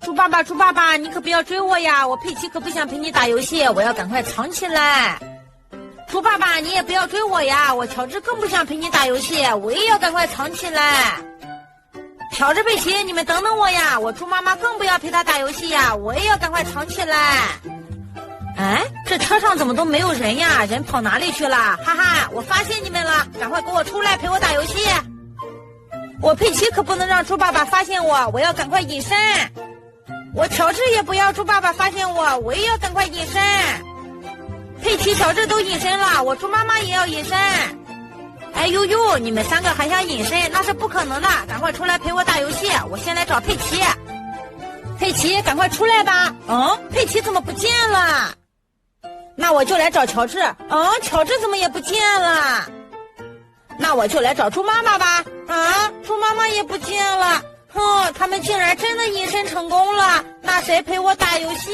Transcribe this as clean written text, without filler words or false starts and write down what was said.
猪爸爸，猪爸爸，你可不要追我呀！我佩奇可不想陪你打游戏，我要赶快藏起来。猪爸爸，你也不要追我呀！我乔治更不想陪你打游戏，我也要赶快藏起来。乔治、佩奇，你们等等我呀！我猪妈妈更不要陪他打游戏呀，我也要赶快藏起来。哎，这车上怎么都没有人呀？人跑哪里去了？哈哈，我发现你们了，赶快给我出来陪我打游戏。我佩奇可不能让猪爸爸发现我，我要赶快隐身。我乔治也不要猪爸爸发现我，我也要赶快隐身。佩奇、乔治都隐身了，我猪妈妈也要隐身。哎呦呦，你们3个还想隐身，那是不可能的，赶快出来陪我打游戏。我先来找佩奇。佩奇，赶快出来吧。佩奇怎么不见了？那我就来找乔治。乔治怎么也不见了？那我就来找猪妈妈吧。猪妈妈也不见了。他们竟然真的隐身成功了，那谁陪我打游戏